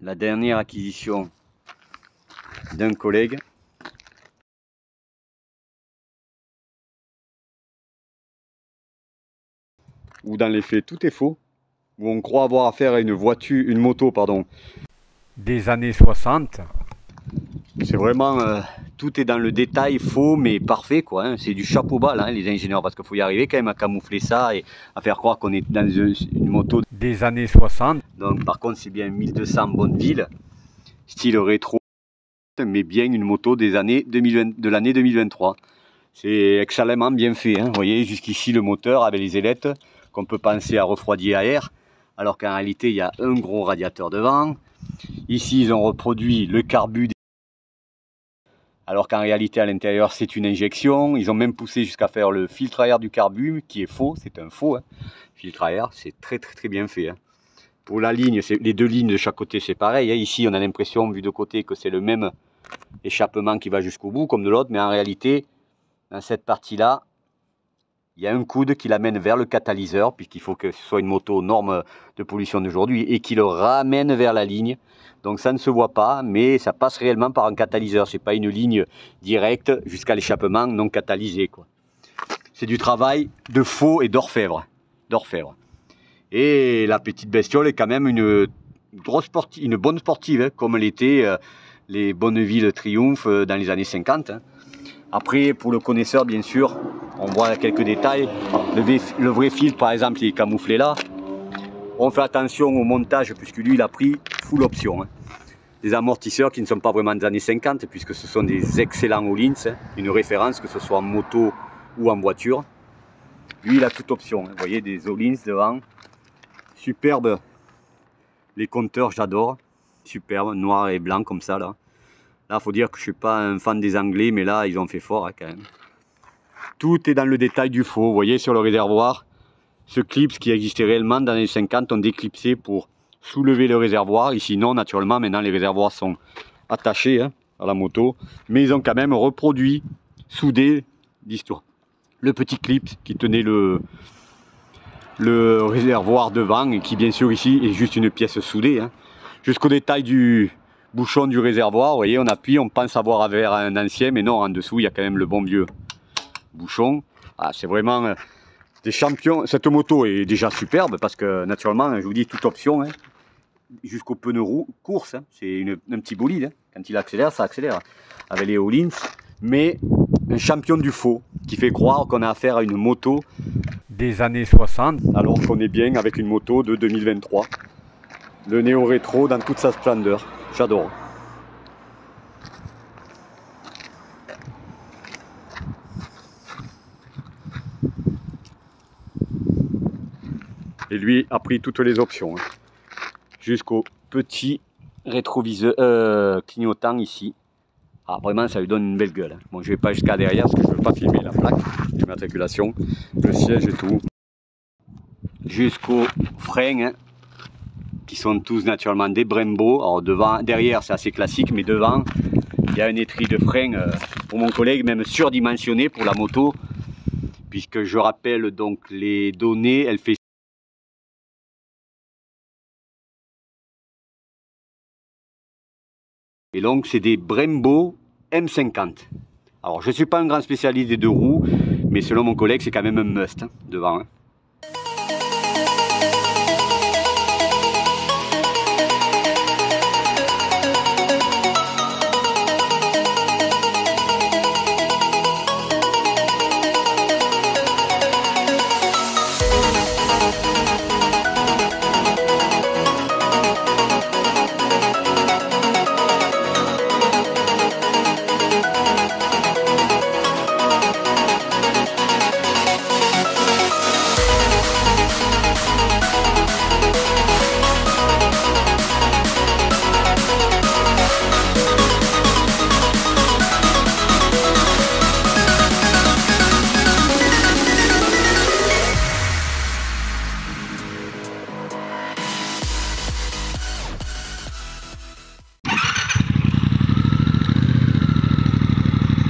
la dernière acquisition d'un collègue. Où dans les faits tout est faux, où on croit avoir affaire à une moto des années 60. C'est vraiment, tout est dans le détail, faux mais parfait quoi, hein. C'est du chapeau bas là, hein, les ingénieurs, parce qu'il faut y arriver quand même à camoufler ça et à faire croire qu'on est dans une moto des années 60. Donc par contre c'est bien 1200 Bonneville, style rétro, mais bien une moto des années 2020, de l'année 2023. C'est excellemment bien fait, hein. Vous voyez jusqu'ici le moteur avec les ailettes qu'on peut penser à refroidir à air, alors qu'en réalité il y a un gros radiateur devant. Ici ils ont reproduit le carbu, alors qu'en réalité à l'intérieur c'est une injection. Ils ont même poussé jusqu'à faire le filtre à air du carbu, qui est faux, c'est un faux, hein. Filtre à air, c'est très bien fait, hein. Pour la ligne, les deux lignes de chaque côté c'est pareil, hein. Ici on a l'impression vu de côté que c'est le même échappement qui va jusqu'au bout comme de l'autre, mais en réalité dans cette partie là il y a un coude qui l'amène vers le catalyseur, puisqu'il faut que ce soit une moto aux normes de pollution d'aujourd'hui, et qui le ramène vers la ligne. Donc ça ne se voit pas, mais ça passe réellement par un catalyseur. C'est pas une ligne directe jusqu'à l'échappement non catalysé, quoi. C'est du travail de faux et d'orfèvre. Et la petite bestiole est quand même une bonne sportive, hein, comme l'était les Bonneville Triumph dans les années 50. Hein. Après, pour le connaisseur, bien sûr, on voit quelques détails. Le vrai filtre, par exemple, il est camouflé là. On fait attention au montage, puisque lui, il a pris full option, hein. Des amortisseurs qui ne sont pas vraiment des années 50, puisque ce sont des excellents Öhlins, hein. Une référence, que ce soit en moto ou en voiture. Lui, il a toute option, hein. Vous voyez, des Öhlins devant. Superbe. Les compteurs, j'adore. Superbe, noir et blanc comme ça, là. Là, il faut dire que je ne suis pas un fan des Anglais, mais là, ils ont fait fort, hein, quand même. Tout est dans le détail du faux. Vous voyez, sur le réservoir, ce clip qui existait réellement dans les années 50, on déclipsait pour soulever le réservoir. Ici, non, naturellement, maintenant, les réservoirs sont attachés, hein, à la moto. Mais ils ont quand même reproduit, soudé, l'histoire. Le petit clip qui tenait le réservoir devant, et qui, bien sûr, ici, est juste une pièce soudée, hein, jusqu'au détail du bouchon du réservoir. Vous voyez, on appuie, on pense avoir affaire à un ancien, mais non, en dessous il y a quand même le bon vieux bouchon. Ah, c'est vraiment des champions. Cette moto est déjà superbe parce que naturellement, je vous dis, toute option, hein, jusqu'au pneu course, hein, c'est un petit bolide, hein. Quand il accélère, ça accélère avec les Öhlins, mais un champion du faux qui fait croire qu'on a affaire à une moto des années 60 alors qu'on est bien avec une moto de 2023. Le néo-rétro dans toute sa splendeur. J'adore. Et lui a pris toutes les options, hein, jusqu'au petit rétroviseur clignotant ici. Ah, vraiment, ça lui donne une belle gueule, hein. Bon, je vais pas jusqu'à derrière parce que je ne veux pas filmer la plaque d'immatriculation, le siège et tout. Jusqu'aux freins, hein, qui sont tous naturellement des Brembo. Alors devant, derrière c'est assez classique, mais devant il y a un étui de frein pour mon collègue, même surdimensionné pour la moto, puisque je rappelle donc les données, elle fait et donc c'est des Brembo M50. Alors je ne suis pas un grand spécialiste des deux roues, mais selon mon collègue c'est quand même un must, hein, devant, hein.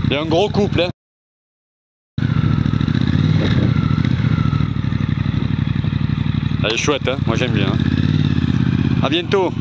C'est un gros couple, hein. Elle est chouette, hein. Moi j'aime bien. A bientôt.